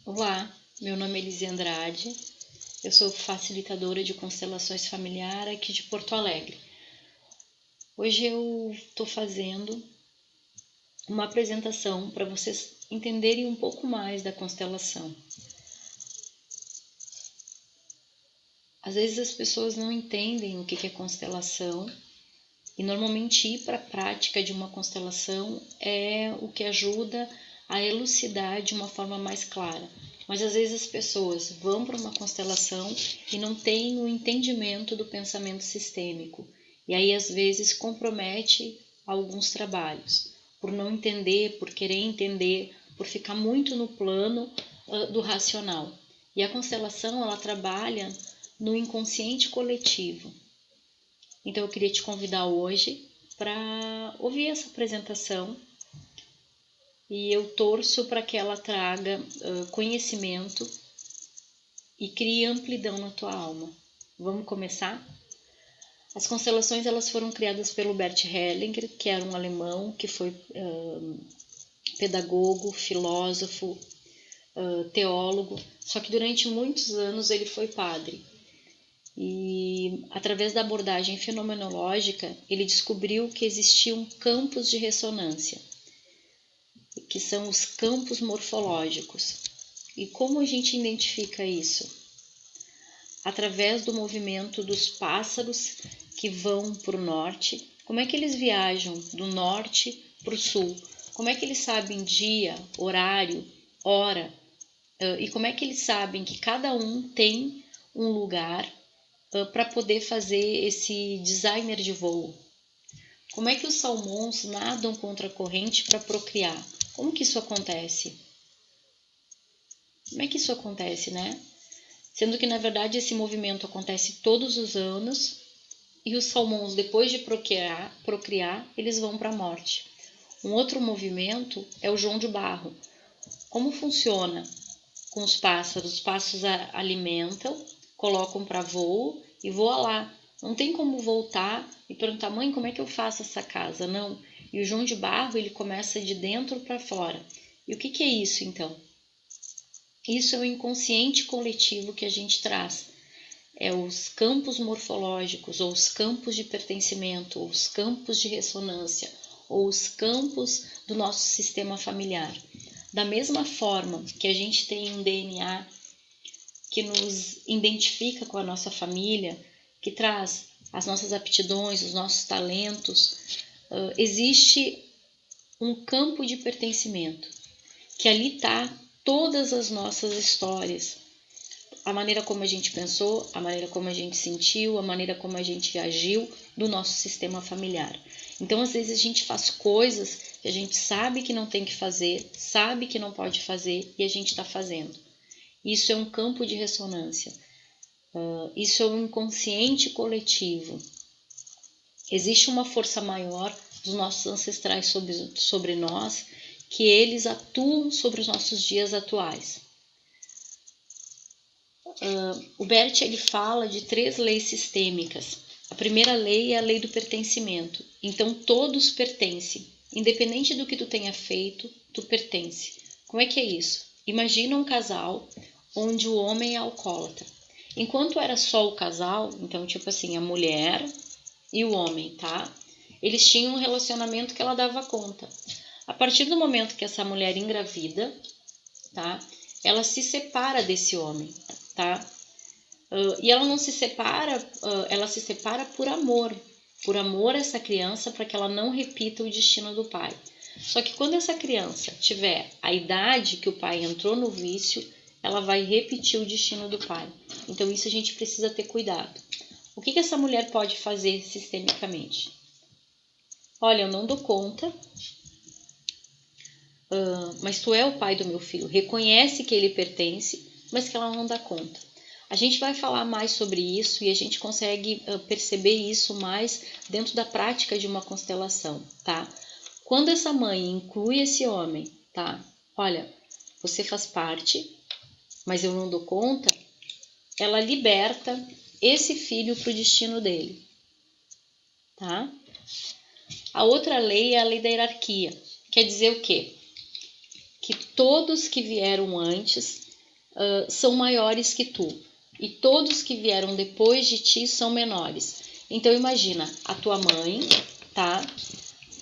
Olá, meu nome é Elise Andrade, eu sou facilitadora de constelações familiar aqui de Porto Alegre. Hoje eu estou fazendo uma apresentação para vocês entenderem um pouco mais da constelação. Às vezes as pessoas não entendem o que é constelação e normalmente ir para a prática de uma constelação é o que ajuda a elucidar de uma forma mais clara. Mas às vezes as pessoas vão para uma constelação e não têm o entendimento do pensamento sistêmico. E aí às vezes compromete alguns trabalhos, por não entender, por querer entender, por ficar muito no plano do racional. E a constelação ela trabalha no inconsciente coletivo. Então eu queria te convidar hoje para ouvir essa apresentação e eu torço para que ela traga conhecimento e crie amplidão na tua alma. Vamos começar? As constelações elas foram criadas pelo Bert Hellinger, que era um alemão que foi pedagogo, filósofo, teólogo, só que durante muitos anos ele foi padre. E através da abordagem fenomenológica, ele descobriu que existiam campos de ressonância, que são os campos morfológicos. E como a gente identifica isso? Através do movimento dos pássaros que vão para o norte. Como é que eles viajam do norte para o sul? Como é que eles sabem dia, horário, hora? E como é que eles sabem que cada um tem um lugar para poder fazer esse designer de voo? Como é que os salmões nadam contra a corrente para procriar? Como que isso acontece? Como é que isso acontece, né? Sendo que, na verdade, esse movimento acontece todos os anos e os salmões, depois de procriar eles vão para a morte. Um outro movimento é o João de Barro. Como funciona com os pássaros? Os pássaros alimentam, colocam para voo e voa lá. Não tem como voltar e perguntar, mãe, como é que eu faço essa casa? Não. E o João de Barro, ele começa de dentro para fora. E o que é isso, então? Isso é o inconsciente coletivo que a gente traz. É os campos morfológicos, ou os campos de pertencimento, ou os campos de ressonância, ou os campos do nosso sistema familiar. Da mesma forma que a gente tem um DNA que nos identifica com a nossa família, que traz as nossas aptidões, os nossos talentos, existe um campo de pertencimento, que ali está todas as nossas histórias, a maneira como a gente pensou, a maneira como a gente sentiu, a maneira como a gente agiu do nosso sistema familiar. Então, às vezes, a gente faz coisas que a gente sabe que não tem que fazer, sabe que não pode fazer e a gente está fazendo. Isso é um campo de ressonância. Isso é um inconsciente coletivo. Existe uma força maior dos nossos ancestrais sobre nós, que eles atuam sobre os nossos dias atuais. O Bert ele fala de 3 leis sistêmicas. A primeira lei é a lei do pertencimento. Então todos pertencem. Independente do que tu tenha feito, tu pertence. Como é que é isso? Imagina um casal onde o homem é alcoólatra. Enquanto era só o casal, então tipo assim, a mulher e o homem, tá? Eles tinham um relacionamento que ela dava conta. A partir do momento que essa mulher engravida, tá? Ela se separa desse homem, tá? E ela não se separa, ela se separa por amor a essa criança, para que ela não repita o destino do pai. Só que quando essa criança tiver a idade que o pai entrou no vício, ela vai repetir o destino do pai. Então isso a gente precisa ter cuidado. O que essa mulher pode fazer sistemicamente? Olha, eu não dou conta, mas tu é o pai do meu filho. Reconhece que ele pertence, mas que ela não dá conta. A gente vai falar mais sobre isso e a gente consegue perceber isso mais dentro da prática de uma constelação, tá? Quando essa mãe inclui esse homem, tá? Olha, você faz parte, mas eu não dou conta. Ela liberta esse filho para o destino dele, tá? A outra lei é a lei da hierarquia. Quer dizer o quê? Que todos que vieram antes são maiores que tu. E todos que vieram depois de ti são menores. Então imagina, a tua mãe, tá?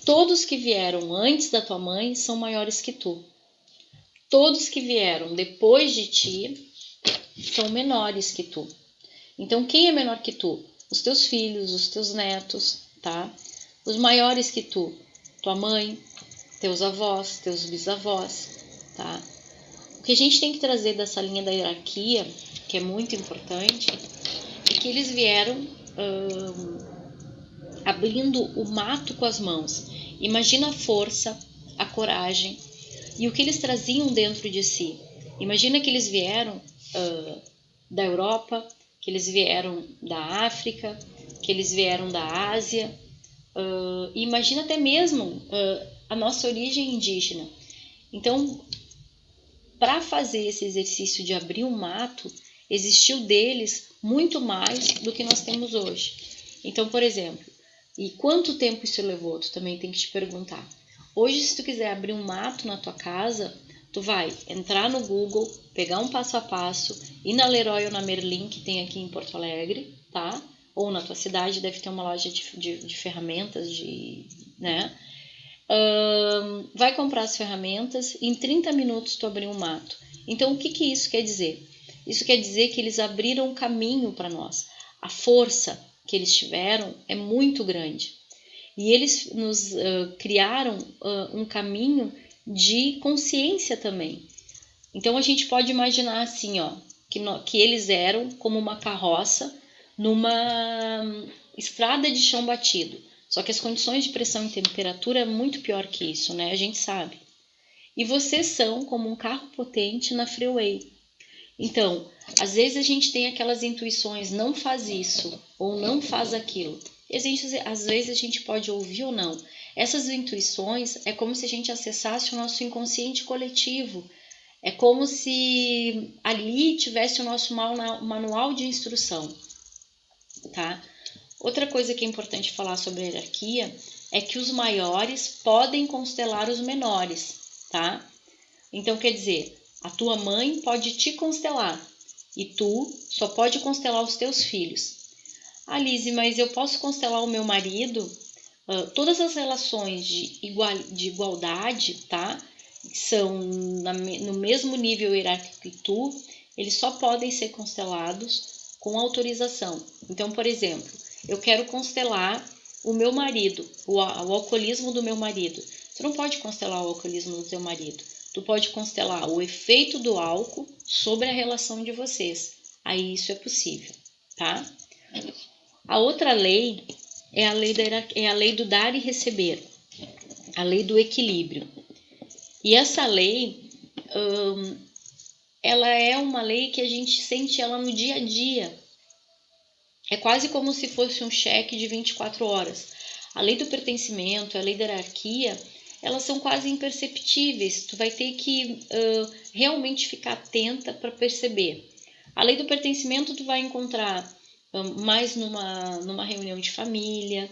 Todos que vieram antes da tua mãe são maiores que tu. Todos que vieram depois de ti são menores que tu. Então quem é menor que tu? Os teus filhos, os teus netos, tá? Os maiores que tu, tua mãe, teus avós, teus bisavós, tá? O que a gente tem que trazer dessa linha da hierarquia, que é muito importante, é que eles vieram abrindo o mato com as mãos. Imagina a força, a coragem e o que eles traziam dentro de si. Imagina que eles vieram da Europa, que eles vieram da África, que eles vieram da Ásia. Imagina até mesmo a nossa origem indígena. Então, para fazer esse exercício de abrir um mato, existiu deles muito mais do que nós temos hoje. Então, por exemplo, e quanto tempo isso levou? Tu também tem que te perguntar. Hoje, se tu quiser abrir um mato na tua casa, tu vai entrar no Google, pegar um passo a passo, ir na Leroy ou na Merlin, que tem aqui em Porto Alegre, tá? Ou na tua cidade deve ter uma loja de ferramentas, né? Vai comprar as ferramentas e em 30 minutos tu abriu um mato. Então, o que isso quer dizer? Isso quer dizer que eles abriram um caminho para nós. A força que eles tiveram é muito grande. E eles nos criaram um caminho de consciência também. Então, a gente pode imaginar assim, ó, que eles eram como uma carroça numa estrada de chão batido. Só que as condições de pressão e temperatura é muito pior que isso, né? A gente sabe. E vocês são como um carro potente na freeway. Então, às vezes a gente tem aquelas intuições, não faz isso ou não faz aquilo. E às vezes a gente pode ouvir ou não. Essas intuições é como se a gente acessasse o nosso inconsciente coletivo. É como se ali tivesse o nosso manual de instrução, tá? Outra coisa que é importante falar sobre a hierarquia é que os maiores podem constelar os menores, tá? Então, quer dizer, a tua mãe pode te constelar e tu só pode constelar os teus filhos. Ah, Lise, mas eu posso constelar o meu marido? Todas as relações de igualdade, tá? Que são no mesmo nível hierárquico que tu, eles só podem ser constelados com autorização. Então, por exemplo, eu quero constelar o meu marido, o alcoolismo do meu marido. Tu não pode constelar o alcoolismo do teu marido. Tu pode constelar o efeito do álcool sobre a relação de vocês. Aí isso é possível, tá? A outra lei é a lei do dar e receber, a lei do equilíbrio. E essa lei, ela é uma lei que a gente sente ela no dia a dia. É quase como se fosse um cheque de 24 horas. A lei do pertencimento, a lei da hierarquia, elas são quase imperceptíveis. Tu vai ter que realmente ficar atenta para perceber. A lei do pertencimento tu vai encontrar mais numa reunião de família.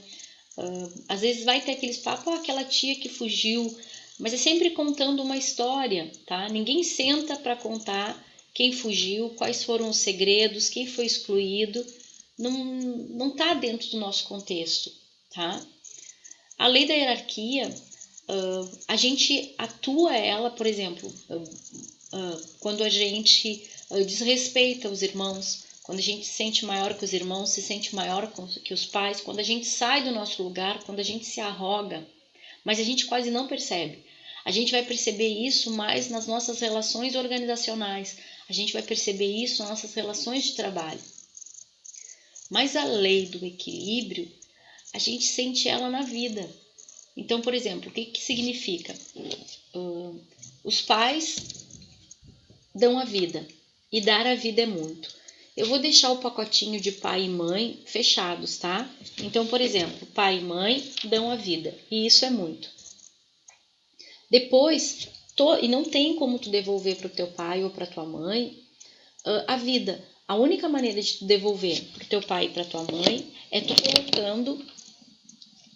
Às vezes vai ter aqueles papos, aquela tia que fugiu, mas é sempre contando uma história, tá? Ninguém senta para contar quem fugiu, quais foram os segredos, quem foi excluído. Não está dentro do nosso contexto, tá? A lei da hierarquia, a gente atua ela, por exemplo, quando a gente desrespeita os irmãos, quando a gente se sente maior que os irmãos, se sente maior que os pais, quando a gente sai do nosso lugar, quando a gente se arroga, mas a gente quase não percebe. A gente vai perceber isso mais nas nossas relações organizacionais, a gente vai perceber isso nas nossas relações de trabalho. Mas a lei do equilíbrio, a gente sente ela na vida. Então, por exemplo, o que significa? Os pais dão a vida, e dar a vida é muito. Eu vou deixar o pacotinho de pai e mãe fechados, tá? Então, por exemplo, pai e mãe dão a vida, e isso é muito. Depois, e não tem como tu devolver para o teu pai ou para tua mãe a vida. A única maneira de tu devolver para o teu pai e para tua mãe é tu colocando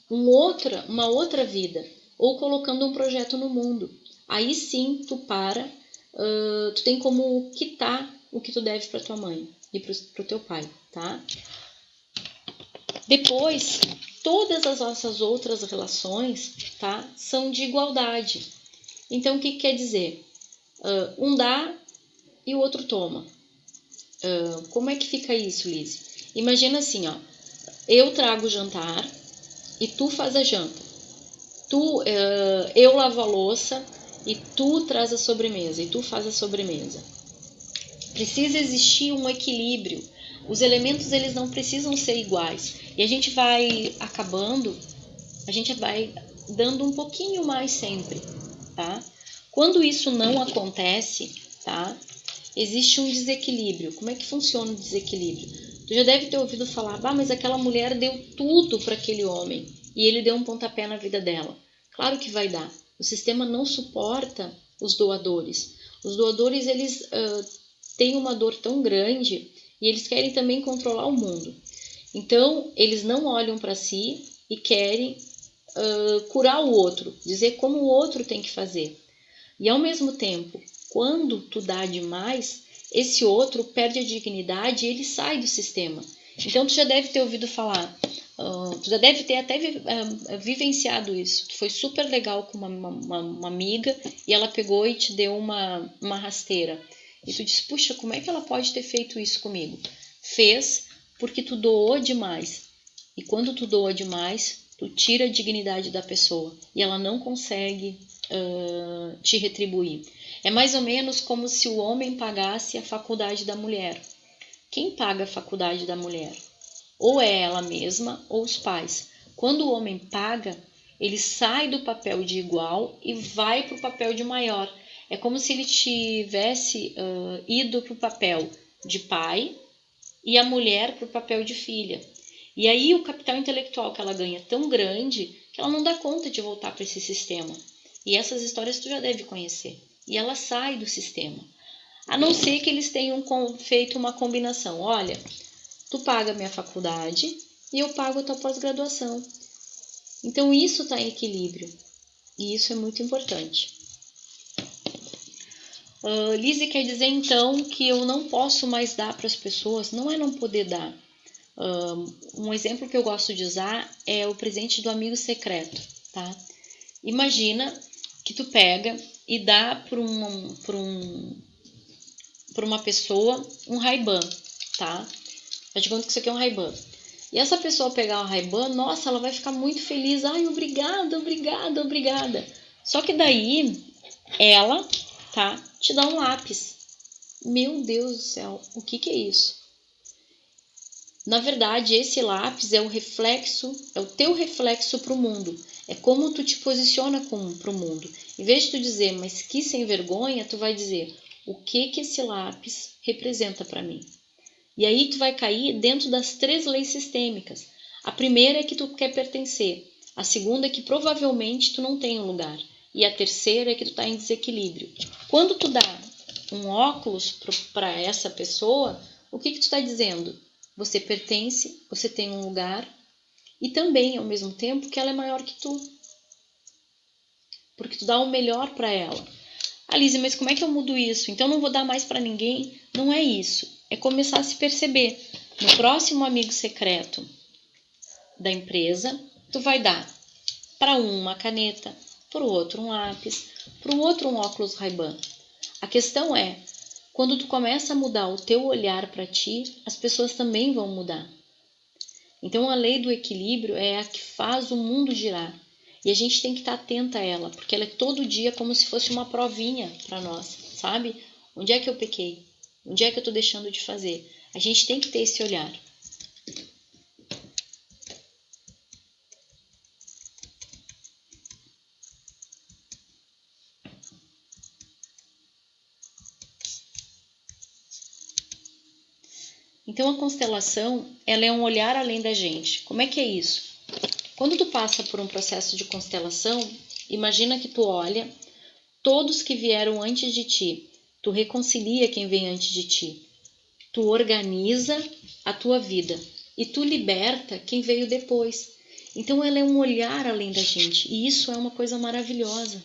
uma outra vida ou colocando um projeto no mundo. Aí sim tu para tu tem como quitar o que tu deve para tua mãe e pro teu pai, tá? Depois, todas as nossas outras relações, tá, são de igualdade. Então, o que quer dizer? Um dá e o outro toma. Como é que fica isso, Liz? Imagina assim, ó, eu trago o jantar e tu faz a janta. Eu lavo a louça e tu traz a sobremesa e tu faz a sobremesa. Precisa existir um equilíbrio. Os elementos eles não precisam ser iguais. E a gente vai acabando, a gente vai dando um pouquinho mais sempre, tá? Quando isso não acontece, tá? Existe um desequilíbrio. Como é que funciona o desequilíbrio? Tu já deve ter ouvido falar, mas aquela mulher deu tudo para aquele homem e ele deu um pontapé na vida dela. Claro que vai dar. O sistema não suporta os doadores. Os doadores, eles têm uma dor tão grande e eles querem também controlar o mundo. Então, eles não olham para si e querem curar o outro, dizer como o outro tem que fazer. E ao mesmo tempo, quando tu dá demais, esse outro perde a dignidade e ele sai do sistema. Então, tu já deve ter ouvido falar, tu já deve ter até vivenciado isso, que foi super legal com uma amiga e ela pegou e te deu uma rasteira. E tu disse, puxa, como é que ela pode ter feito isso comigo? Fez porque tu doou demais. E quando tu doa demais, tu tira a dignidade da pessoa e ela não consegue te retribuir. É mais ou menos como se o homem pagasse a faculdade da mulher. Quem paga a faculdade da mulher? Ou é ela mesma ou os pais. Quando o homem paga, ele sai do papel de igual e vai para o papel de maior. É como se ele tivesse ido para o papel de pai e a mulher para o papel de filha. E aí o capital intelectual que ela ganha é tão grande que ela não dá conta de voltar para esse sistema. E essas histórias tu já deve conhecer. E ela sai do sistema. A não ser que eles tenham feito uma combinação. Olha, tu paga minha faculdade e eu pago a tua pós-graduação. Então isso está em equilíbrio. E isso é muito importante. Lise quer dizer então que eu não posso mais dar para as pessoas. Não é não poder dar. Um exemplo que eu gosto de usar é o presente do amigo secreto, tá? Imagina que tu pega e dá para uma pessoa um Ray-Ban, tá? Faz de conta que isso aqui é um Ray-Ban. E essa pessoa pegar o Ray-Ban, nossa, ela vai ficar muito feliz. Ai, obrigada, obrigada, obrigada. Só que daí, ela, tá, te dá um lápis. Meu Deus do céu, o que é isso? Na verdade, esse lápis é o reflexo, é o teu reflexo para o mundo. É como tu te posiciona para o mundo. Em vez de tu dizer, mas que sem vergonha, tu vai dizer, o que esse lápis representa para mim? E aí tu vai cair dentro das 3 leis sistêmicas. A primeira é que tu quer pertencer. A segunda é que provavelmente tu não tem um lugar. E a terceira é que tu está em desequilíbrio. Quando tu dá um óculos para essa pessoa, o que tu está dizendo? Você pertence, você tem um lugar e também, ao mesmo tempo, que ela é maior que tu. Porque tu dá o melhor para ela. Alice, mas como é que eu mudo isso? Então não vou dar mais para ninguém? Não é isso. É começar a se perceber. No próximo amigo secreto da empresa, tu vai dar para um uma caneta, para o outro um lápis, para o outro um óculos Ray-Ban. A questão é, quando tu começa a mudar o teu olhar para ti, as pessoas também vão mudar. Então a lei do equilíbrio é a que faz o mundo girar. E a gente tem que estar atenta a ela, porque ela é todo dia como se fosse uma provinha para nós, sabe? Onde é que eu pequei? Onde é que eu estou deixando de fazer? A gente tem que ter esse olhar. Então a constelação, ela é um olhar além da gente. Como é que é isso? Quando tu passa por um processo de constelação, imagina que tu olha todos que vieram antes de ti. Tu reconcilia quem vem antes de ti. Tu organiza a tua vida e tu liberta quem veio depois. Então ela é um olhar além da gente e isso é uma coisa maravilhosa.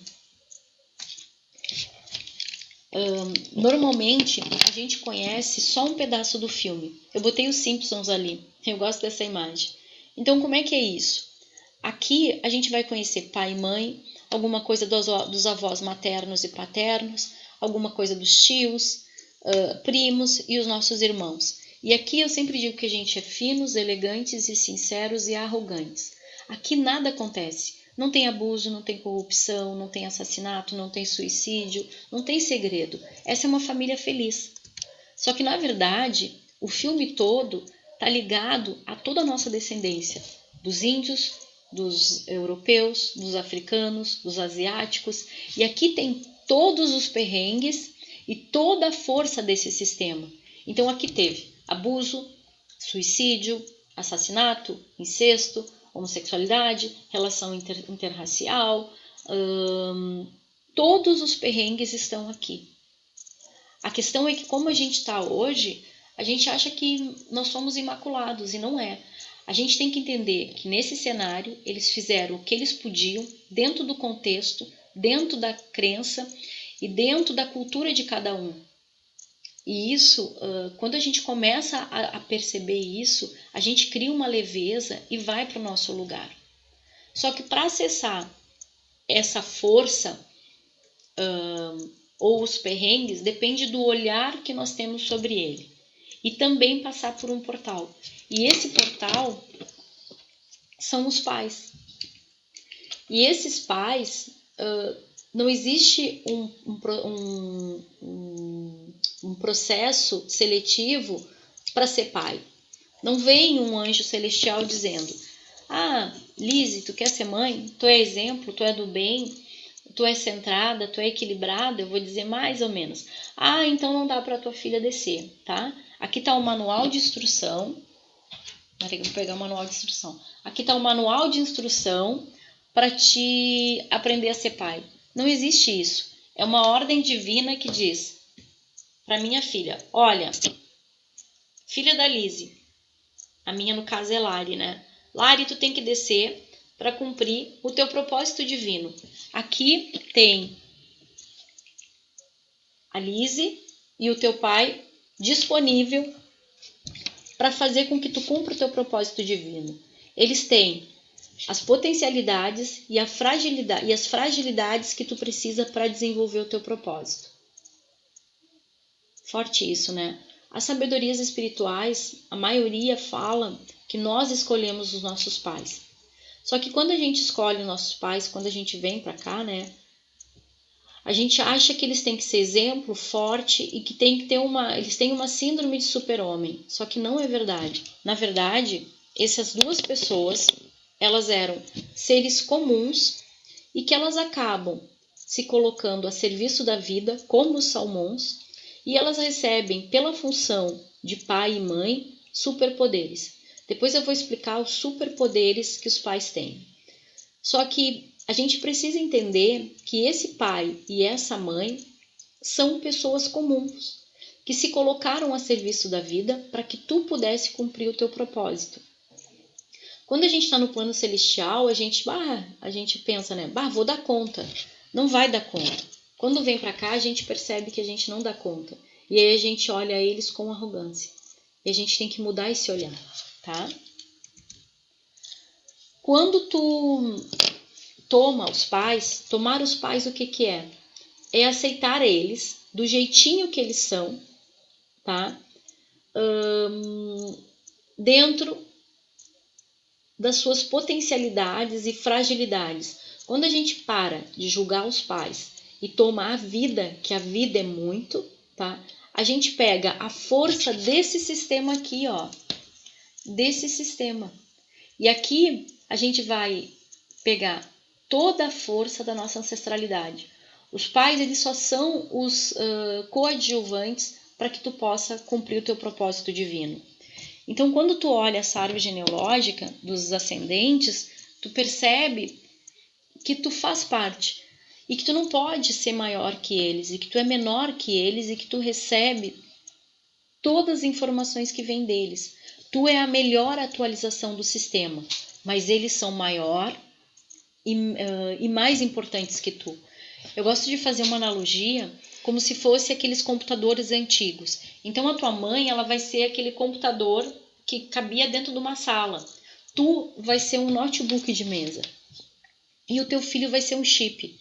Normalmente, a gente conhece só um pedaço do filme. Eu botei os Simpsons ali. Eu gosto dessa imagem. Então, como é que é isso? Aqui, a gente vai conhecer pai e mãe, alguma coisa dos avós maternos e paternos, alguma coisa dos tios, primos e os nossos irmãos. E aqui eu sempre digo que a gente é finos, elegantes e sinceros e arrogantes. Aqui nada acontece. Não tem abuso, não tem corrupção, não tem assassinato, não tem suicídio, não tem segredo. Essa é uma família feliz. Só que, na verdade, o filme todo está ligado a toda a nossa descendência. Dos índios, dos europeus, dos africanos, dos asiáticos. E aqui tem todos os perrengues e toda a força desse sistema. Então, aqui teve abuso, suicídio, assassinato, incesto, homossexualidade, relação interracial, todos os perrengues estão aqui. A questão é que, como a gente está hoje, a gente acha que nós somos imaculados, e não é. A gente tem que entender que nesse cenário eles fizeram o que eles podiam, dentro do contexto, dentro da crença e dentro da cultura de cada um. E isso, quando a gente começa a perceber isso, a gente cria uma leveza e vai para o nosso lugar. Só que para acessar essa força ou os perrengues, depende do olhar que nós temos sobre ele. E também passar por um portal. E esse portal são os pais. E esses pais, não existe um processo seletivo para ser pai. Não vem um anjo celestial dizendo: ah, Lise, tu quer ser mãe? Tu é exemplo, tu é do bem, tu é centrada, tu é equilibrada. Eu vou dizer mais ou menos: ah, então não dá para tua filha descer, tá? Aqui está o manual de instrução. Vou pegar o manual de instrução. Aqui está o manual de instrução para te aprender a ser pai. Não existe isso. É uma ordem divina que diz para minha filha: olha, filha da Lise, a minha no caso é Lari, né? Lari, tu tem que descer para cumprir o teu propósito divino. Aqui tem a Lise e o teu pai disponível para fazer com que tu cumpra o teu propósito divino. Eles têm as potencialidades e as fragilidades que tu precisa para desenvolver o teu propósito. Forte isso, né? As sabedorias espirituais, a maioria fala que nós escolhemos os nossos pais. Só que quando a gente escolhe os nossos pais, quando a gente vem para cá, né? A gente acha que eles têm que ser exemplo, forte e que eles têm uma síndrome de super-homem. Só que não é verdade. Na verdade, essas duas pessoas, elas eram seres comuns e que elas acabam se colocando a serviço da vida, como os salmões, e elas recebem, pela função de pai e mãe, superpoderes. Depois eu vou explicar os superpoderes que os pais têm. Só que a gente precisa entender que esse pai e essa mãe são pessoas comuns, que se colocaram a serviço da vida para que tu pudesse cumprir o teu propósito. Quando a gente está no plano celestial, a gente pensa, né? Vou dar conta. Não vai dar conta. Quando vem para cá, a gente percebe que a gente não dá conta. E aí a gente olha eles com arrogância. E a gente tem que mudar esse olhar, tá? Quando tu tomar os pais, o que é? É aceitar eles do jeitinho que eles são, tá? Dentro das suas potencialidades e fragilidades. Quando a gente para de julgar os pais e toma a vida, que a vida é muito, tá? A gente pega a força desse sistema aqui, ó, desse sistema. E aqui a gente vai pegar toda a força da nossa ancestralidade. Os pais, eles só são os coadjuvantes para que tu possa cumprir o teu propósito divino. Então, quando tu olha essa árvore genealógica dos ascendentes, tu percebe que tu faz parte e que tu não pode ser maior que eles, e que tu é menor que eles, e que tu recebe todas as informações que vêm deles. Tu é a melhor atualização do sistema, mas eles são maior e mais importantes que tu. Eu gosto de fazer uma analogia como se fosse aqueles computadores antigos. Então a tua mãe, ela vai ser aquele computador que cabia dentro de uma sala. Tu vai ser um notebook de mesa. E o teu filho vai ser um chip.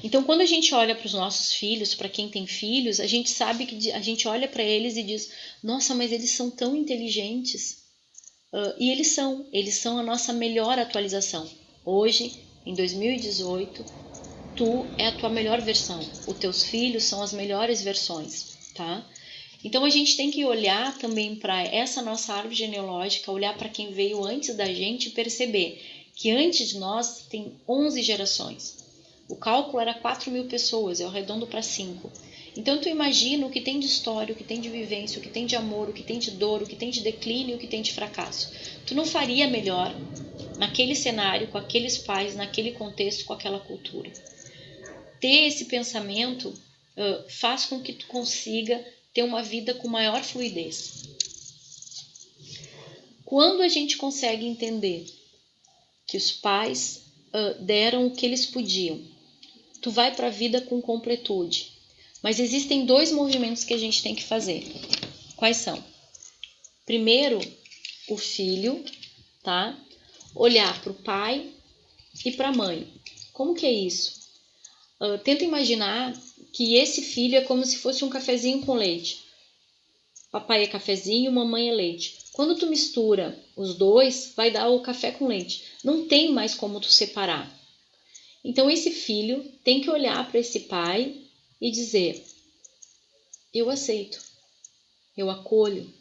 Então, quando a gente olha para os nossos filhos, para quem tem filhos, a gente sabe que a gente olha para eles e diz: nossa, mas eles são tão inteligentes. E eles são a nossa melhor atualização. Hoje, em 2018, tu é a tua melhor versão. Os teus filhos são as melhores versões, tá? Então a gente tem que olhar também para essa nossa árvore genealógica, olhar para quem veio antes da gente e perceber que antes de nós tem 11 gerações. O cálculo era 4.000 pessoas, eu arredondo para 5. Então tu imagina o que tem de história, o que tem de vivência, o que tem de amor, o que tem de dor, o que tem de declínio, o que tem de fracasso. Tu não faria melhor naquele cenário, com aqueles pais, naquele contexto, com aquela cultura. Ter esse pensamento faz com que tu consiga ter uma vida com maior fluidez. Quando a gente consegue entender que os pais deram o que eles podiam, tu vai para a vida com completude. Mas existem 2 movimentos que a gente tem que fazer. Quais são? Primeiro, o filho, tá? Olhar para o pai e para a mãe. Como que é isso? Tenta imaginar que esse filho é como se fosse um cafezinho com leite. Papai é cafezinho, mamãe é leite. Quando tu mistura os dois, vai dar o café com leite. Não tem mais como tu separar. Então esse filho tem que olhar para esse pai e dizer: eu aceito, eu acolho,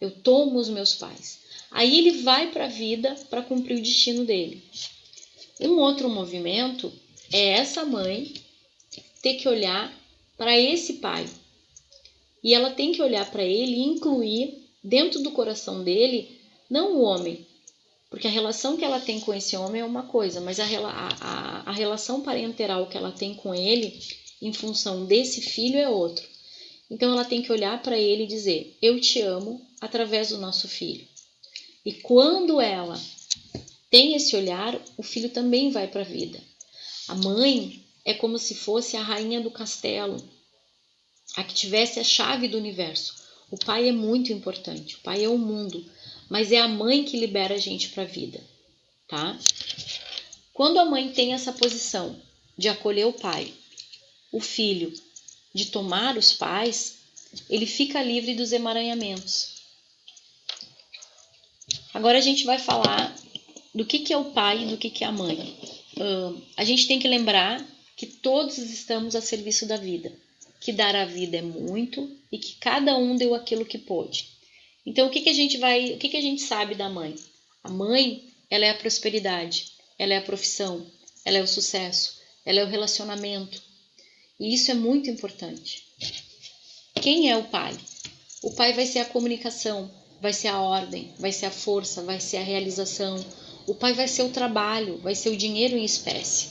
eu tomo os meus pais. Aí ele vai para a vida para cumprir o destino dele. Um outro movimento é essa mãe ter que olhar para esse pai. E ela tem que olhar para ele e incluir dentro do coração dele, não o homem, porque a relação que ela tem com esse homem é uma coisa, mas a relação parenteral que ela tem com ele, em função desse filho, é outro. Então ela tem que olhar para ele e dizer: eu te amo através do nosso filho. E quando ela tem esse olhar, o filho também vai para a vida. A mãe é como se fosse a rainha do castelo, a que tivesse a chave do universo. O pai é muito importante, o pai é o mundo, mas é a mãe que libera a gente para a vida, tá? Quando a mãe tem essa posição de acolher o pai, o filho, de tomar os pais, ele fica livre dos emaranhamentos. Agora a gente vai falar do que é o pai e do que é a mãe. A gente tem que lembrar que todos estamos a serviço da vida, que dar a vida é muito e que cada um deu aquilo que pôde. Então o que a gente sabe da mãe? A mãe, ela é a prosperidade, ela é a profissão, ela é o sucesso, ela é o relacionamento. E isso é muito importante. Quem é o pai? O pai vai ser a comunicação, vai ser a ordem, vai ser a força, vai ser a realização. O pai vai ser o trabalho, vai ser o dinheiro em espécie.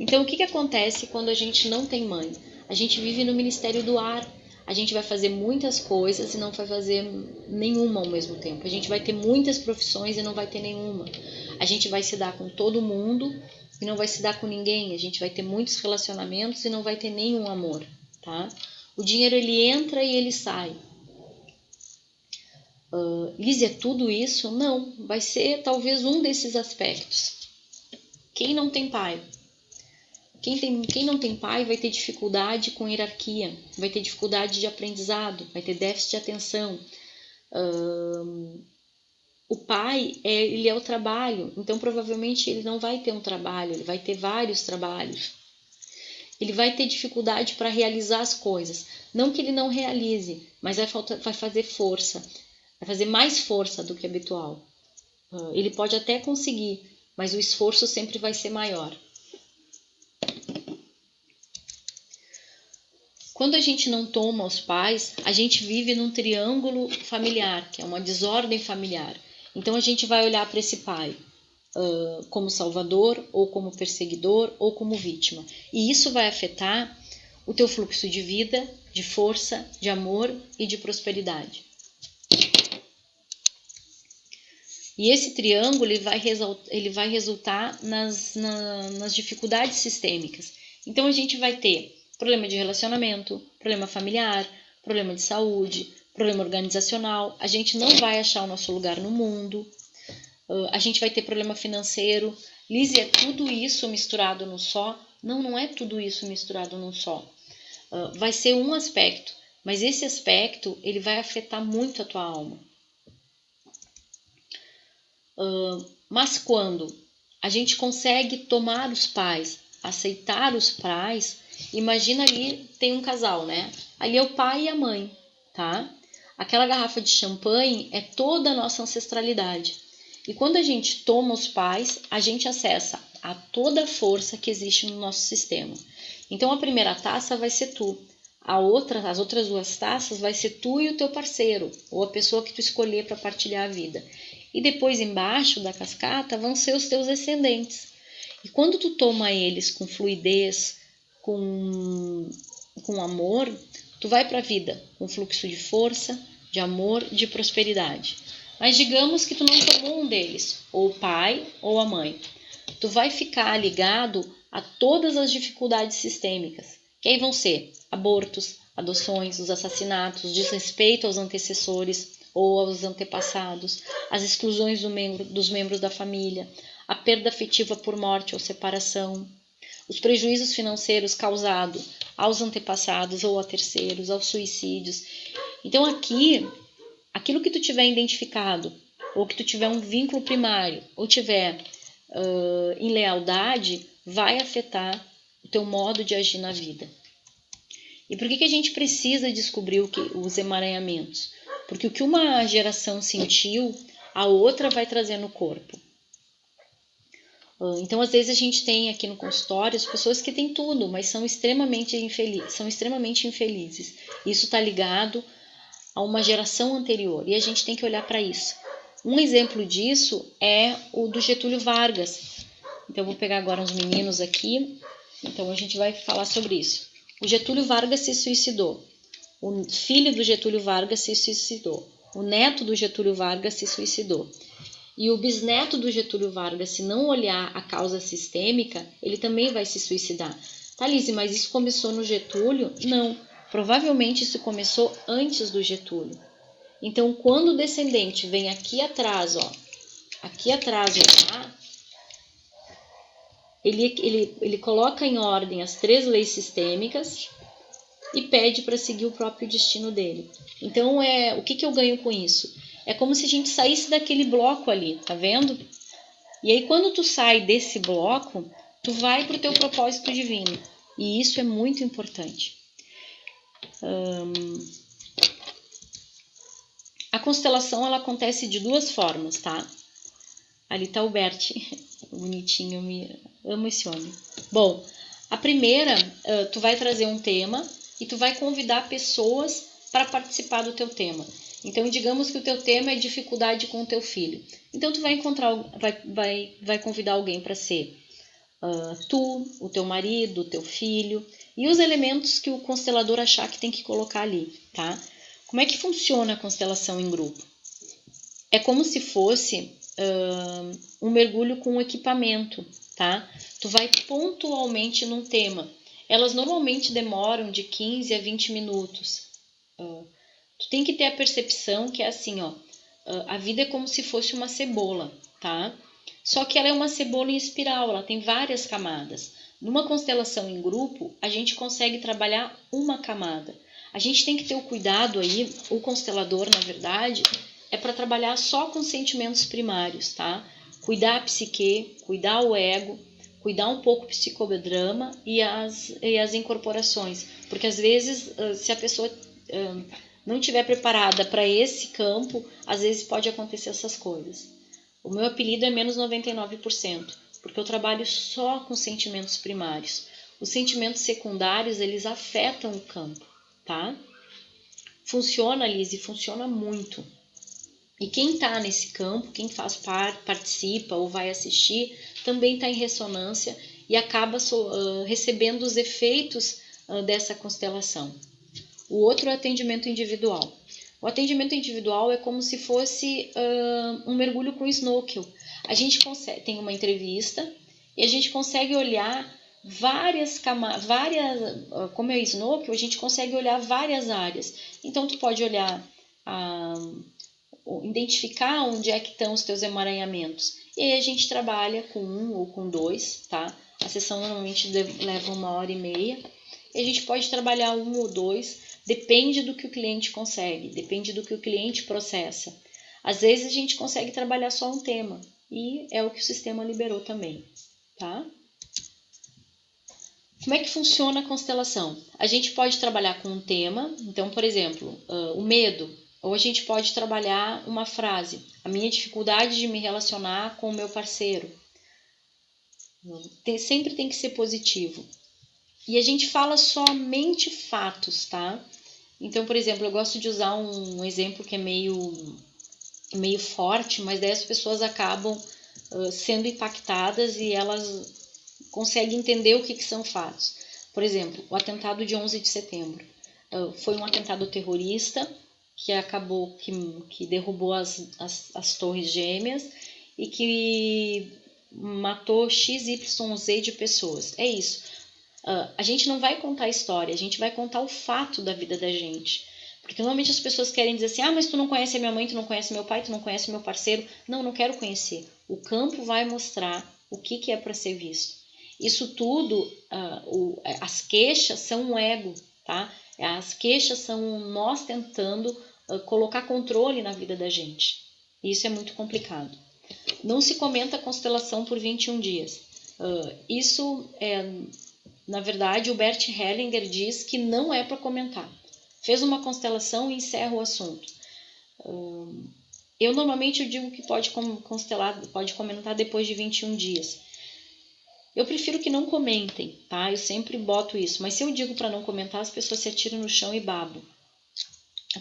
Então o que acontece quando a gente não tem mãe? A gente vive no ministério do ar. A gente vai fazer muitas coisas e não vai fazer nenhuma ao mesmo tempo. A gente vai ter muitas profissões e não vai ter nenhuma. A gente vai se dar com todo mundo e não vai se dar com ninguém. A gente vai ter muitos relacionamentos e não vai ter nenhum amor, tá? O dinheiro, ele entra e ele sai. Liz, é tudo isso? Não, vai ser talvez um desses aspectos. Quem não tem pai? Quem não tem pai vai ter dificuldade com hierarquia, vai ter dificuldade de aprendizado, vai ter déficit de atenção. O pai, ele é o trabalho, então provavelmente ele não vai ter um trabalho, ele vai ter vários trabalhos. Ele vai ter dificuldade para realizar as coisas. Não que ele não realize, mas vai fazer força, vai fazer mais força do que habitual. Ele pode até conseguir, mas o esforço sempre vai ser maior. Quando a gente não toma os pais, a gente vive num triângulo familiar, que é uma desordem familiar. Então a gente vai olhar para esse pai como salvador, ou como perseguidor, ou como vítima. E isso vai afetar o teu fluxo de vida, de força, de amor e de prosperidade. E esse triângulo ele vai resultar nas dificuldades sistêmicas. Então a gente vai ter problema de relacionamento, problema familiar, problema de saúde, problema organizacional. A gente não vai achar o nosso lugar no mundo. A gente vai ter problema financeiro. Lise, é tudo isso misturado num só? Não, não é tudo isso misturado num só. Vai ser um aspecto, mas esse aspecto ele vai afetar muito a tua alma. Mas quando a gente consegue tomar os pais, aceitar os pais, imagina ali tem um casal, né? Ali é o pai e a mãe, tá? Aquela garrafa de champanhe é toda a nossa ancestralidade. E quando a gente toma os pais, a gente acessa a toda a força que existe no nosso sistema. Então a primeira taça vai ser tu. As outras 2 taças vai ser tu e o teu parceiro, ou a pessoa que tu escolher para partilhar a vida. E depois embaixo da cascata vão ser os teus descendentes. E quando tu toma eles com fluidez, com amor, tu vai para a vida com fluxo de força, de amor, de prosperidade. Mas digamos que tu não tomou um deles, ou o pai ou a mãe. Tu vai ficar ligado a todas as dificuldades sistêmicas, que aí vão ser abortos, adoções, os assassinatos, desrespeito aos antecessores ou aos antepassados, as exclusões dos membros da família, a perda afetiva por morte ou separação, os prejuízos financeiros causados aos antepassados ou a terceiros, aos suicídios. Então aqui, aquilo que tu tiver identificado, ou que tu tiver um vínculo primário, ou tiver em lealdade, vai afetar o teu modo de agir na vida. E por que a gente precisa descobrir os emaranhamentos? Porque o que uma geração sentiu, a outra vai trazer no corpo. Então, às vezes a gente tem aqui no consultório as pessoas que têm tudo, mas são extremamente infelizes. Isso está ligado a uma geração anterior e a gente tem que olhar para isso. Um exemplo disso é o do Getúlio Vargas. Então, eu vou pegar agora uns meninos aqui. Então, a gente vai falar sobre isso. O Getúlio Vargas se suicidou. O filho do Getúlio Vargas se suicidou. O neto do Getúlio Vargas se suicidou. E o bisneto do Getúlio Vargas, se não olhar a causa sistêmica, ele também vai se suicidar. Tá, Lise, mas isso começou no Getúlio? Não. Provavelmente isso começou antes do Getúlio. Então, quando o descendente vem aqui atrás, ó, ele coloca em ordem as 3 leis sistêmicas e pede para seguir o próprio destino dele. Então, o que eu ganho com isso? É como se a gente saísse daquele bloco ali, tá vendo? E aí, quando tu sai desse bloco, tu vai para o teu propósito divino. E isso é muito importante. A constelação, ela acontece de 2 formas, tá? Ali tá o Bert, bonitinho, eu amo esse homem. Bom, a primeira, tu vai trazer um tema e tu vai convidar pessoas para participar do teu tema. Então, digamos que o teu tema é dificuldade com o teu filho. Então, tu vai convidar alguém para ser tu, o teu marido, o teu filho e os elementos que o constelador achar que tem que colocar ali, tá? Como é que funciona a constelação em grupo? É como se fosse um mergulho com equipamento, tá? Tu vai pontualmente num tema. Elas normalmente demoram de 15 a 20 minutos. Tu tem que ter a percepção que é assim, ó, a vida é como se fosse uma cebola, tá? Só que ela é uma cebola em espiral, ela tem várias camadas. Numa constelação em grupo, a gente consegue trabalhar uma camada. A gente tem que ter o cuidado aí, o constelador, na verdade, é para trabalhar só com sentimentos primários, tá? Cuidar a psique, cuidar o ego, cuidar um pouco o psicodrama e as incorporações. Porque às vezes, se a pessoa não estiver preparada para esse campo, às vezes pode acontecer essas coisas. O meu apelido é menos 99%, porque eu trabalho só com sentimentos primários. Os sentimentos secundários, eles afetam o campo, tá? Funciona, Lise, funciona muito. E quem está nesse campo, quem faz parte, participa ou vai assistir, também está em ressonância e acaba recebendo os efeitos dessa constelação. O outro é o atendimento individual. O atendimento individual é como se fosse um mergulho com snorkel. A gente tem uma entrevista e a gente consegue olhar como é o Snow, a gente consegue olhar várias áreas. Então, tu pode olhar, identificar onde é que estão os teus emaranhamentos. E aí a gente trabalha com 1 ou com 2, tá? A sessão normalmente leva 1h30. E a gente pode trabalhar 1 ou 2, depende do que o cliente consegue, depende do que o cliente processa. Às vezes a gente consegue trabalhar só um tema, e é o que o sistema liberou também, tá? Como é que funciona a constelação? A gente pode trabalhar com um tema, então, por exemplo, o medo, ou a gente pode trabalhar uma frase, a minha dificuldade de me relacionar com o meu parceiro. Sempre tem que ser positivo. E a gente fala somente fatos, tá? Então, por exemplo, eu gosto de usar um exemplo que é meio forte, mas daí as pessoas acabam sendo impactadas e elas conseguem entender o que são fatos. Por exemplo, o atentado de 11 de setembro. Foi um atentado terrorista que acabou, que derrubou as torres gêmeas e que matou XYZ de pessoas. É isso. A gente não vai contar a história, a gente vai contar o fato da vida da gente. Porque normalmente as pessoas querem dizer assim, mas tu não conhece a minha mãe, tu não conhece meu pai, tu não conhece meu parceiro. Não, não quero conhecer. O campo vai mostrar o que é para ser visto. Isso tudo, as queixas são um ego, tá? As queixas são nós tentando colocar controle na vida da gente. Isso é muito complicado. Não se comenta a constelação por 21 dias. Isso na verdade, o Bert Hellinger diz que não é para comentar. Fez uma constelação e encerra o assunto. Eu normalmente digo que pode comentar depois de 21 dias. Eu prefiro que não comentem, tá? Eu sempre boto isso. Mas se eu digo para não comentar, as pessoas se atiram no chão e babam.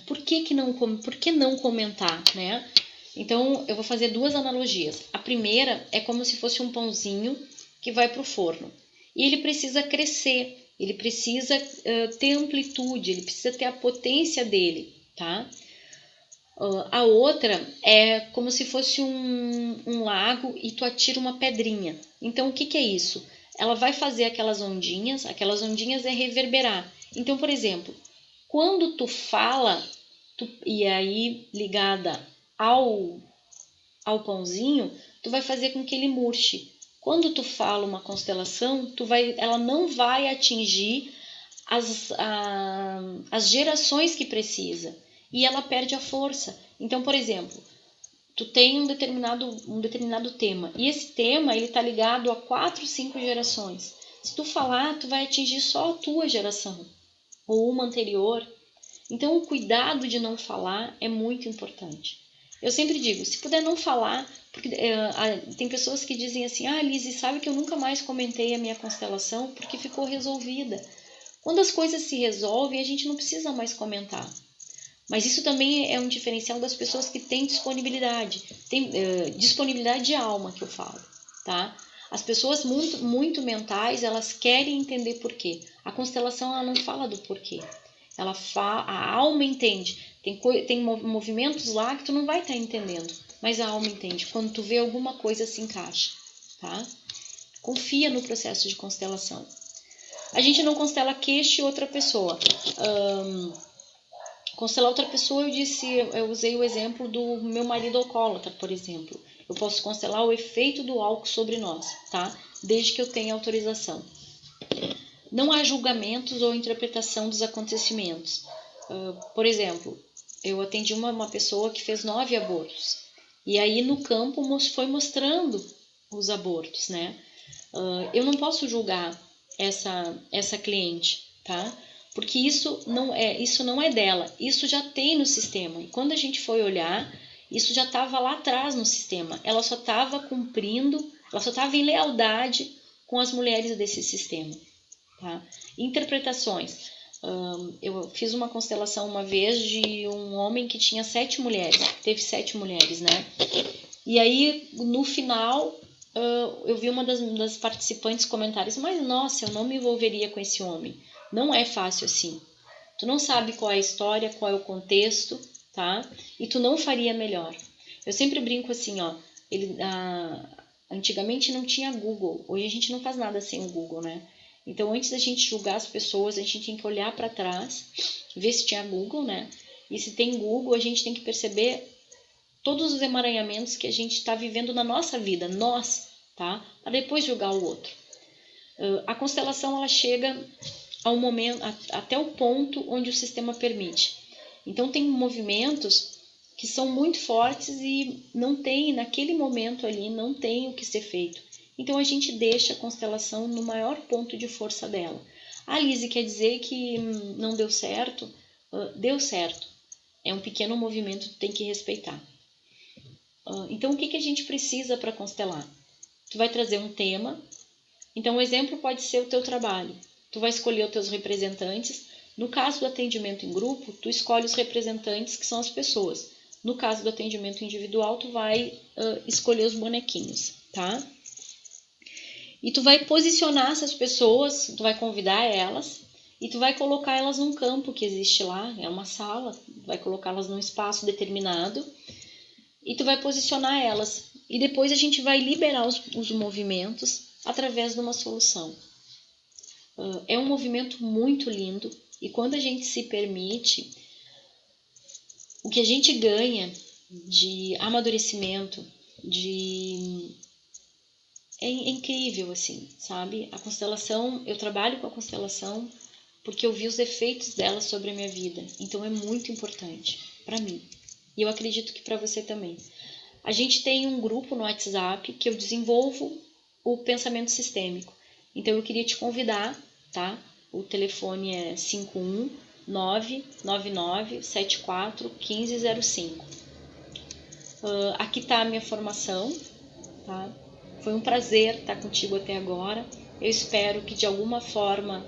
Por que não comentar, né? Então, eu vou fazer 2 analogias. A primeira é como se fosse um pãozinho que vai para o forno. E ele precisa crescer, ele precisa ter amplitude, ele precisa ter a potência dele, tá? A outra é como se fosse um lago e tu atira uma pedrinha. Então, o que é isso? Ela vai fazer aquelas ondinhas é reverberar. Então, por exemplo, quando tu fala, e aí ligada ao pãozinho, tu vai fazer com que ele murche. Quando tu fala uma constelação, ela não vai atingir as gerações que precisa e ela perde a força. Então, por exemplo, tu tem um determinado tema e esse tema ele está ligado a 4, 5 gerações. Se tu falar, tu vai atingir só a tua geração ou uma anterior. Então, o cuidado de não falar é muito importante. Eu sempre digo, se puder não falar, porque tem pessoas que dizem assim, Lizzy, sabe que eu nunca mais comentei a minha constelação porque ficou resolvida. Quando as coisas se resolvem, a gente não precisa mais comentar. Mas isso também é um diferencial das pessoas que têm disponibilidade. Tem disponibilidade de alma, que eu falo, tá? As pessoas muito, muito mentais, elas querem entender por quê. A constelação, ela não fala do porquê. A alma entende. Tem movimentos lá que tu não vai estar entendendo, mas a alma entende. Quando tu vê alguma coisa se encaixa, tá? Confia no processo de constelação. A gente não constela queixa e outra pessoa. Constelar outra pessoa, eu usei o exemplo do meu marido alcoólatra, por exemplo. Eu posso constelar o efeito do álcool sobre nós, tá? Desde que eu tenha autorização. Não há julgamentos ou interpretação dos acontecimentos. Por exemplo, eu atendi uma pessoa que fez 9 abortos. E aí no campo foi mostrando os abortos, né? Eu não posso julgar essa cliente, tá? Porque isso não é dela, isso já tem no sistema. E quando a gente foi olhar, isso já estava lá atrás no sistema. Ela só estava cumprindo, ela só estava em lealdade com as mulheres desse sistema. Tá? Interpretações. Eu fiz uma constelação uma vez de um homem que tinha 7 mulheres. Teve 7 mulheres, né? E aí, no final, eu vi uma das participantes comentários, mas nossa, eu não me envolveria com esse homem. Não é fácil assim. Tu não sabe qual é a história, qual é o contexto, tá? E tu não faria melhor. Eu sempre brinco assim, ó. Antigamente não tinha Google. Hoje a gente não faz nada sem o Google, né? Então, antes da gente julgar as pessoas, a gente tem que olhar para trás, ver se tinha Google, né? E se tem Google, a gente tem que perceber todos os emaranhamentos que a gente está vivendo na nossa vida, nós, tá? Para depois julgar o outro. A constelação, ela chega ao momento, até o ponto onde o sistema permite. Então, tem movimentos que são muito fortes e não tem, naquele momento ali, não tem o que ser feito. Então, a gente deixa a constelação no maior ponto de força dela. Ah, Lise, quer dizer que não deu certo? Deu certo. É um pequeno movimento, tem que respeitar. Então, o que a gente precisa para constelar? Tu vai trazer um tema. Então, o exemplo pode ser o teu trabalho. Tu vai escolher os teus representantes. No caso do atendimento em grupo, tu escolhe os representantes, que são as pessoas. No caso do atendimento individual, tu vai escolher os bonequinhos, tá? E tu vai posicionar essas pessoas, tu vai convidar elas e tu vai colocar elas num campo que existe lá, é uma sala, vai colocá-las num espaço determinado e tu vai posicionar elas. E depois a gente vai liberar os movimentos através de uma solução. É um movimento muito lindo e quando a gente se permite, o que a gente ganha de amadurecimento, é incrível, assim, sabe? A constelação, eu trabalho com a constelação porque eu vi os efeitos dela sobre a minha vida. Então é muito importante para mim. E eu acredito que para você também. A gente tem um grupo no WhatsApp que eu desenvolvo o pensamento sistêmico. Então eu queria te convidar, tá? O telefone é 51999741505. Aqui está a minha formação, tá? Foi um prazer estar contigo até agora. Eu espero que de alguma forma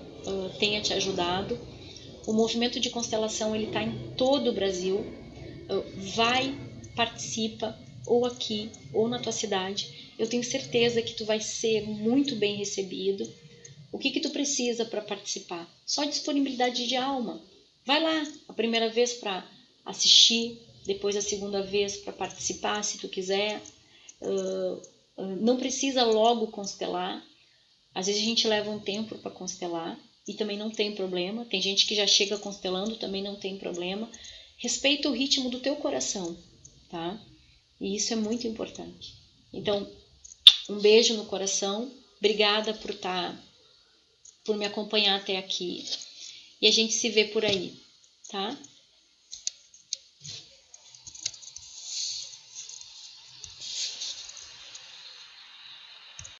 tenha te ajudado. O movimento de constelação ele está em todo o Brasil. Vai, participa, ou aqui, ou na tua cidade. Eu tenho certeza que tu vai ser muito bem recebido. O que tu precisa para participar? Só disponibilidade de alma. Vai lá, a primeira vez para assistir, depois a segunda vez para participar, se tu quiser. Não precisa logo constelar. Às vezes a gente leva um tempo para constelar e também não tem problema. Tem gente que já chega constelando, também não tem problema. Respeita o ritmo do teu coração, tá? E isso é muito importante. Então, um beijo no coração. Obrigada por me acompanhar até aqui. E a gente se vê por aí, tá?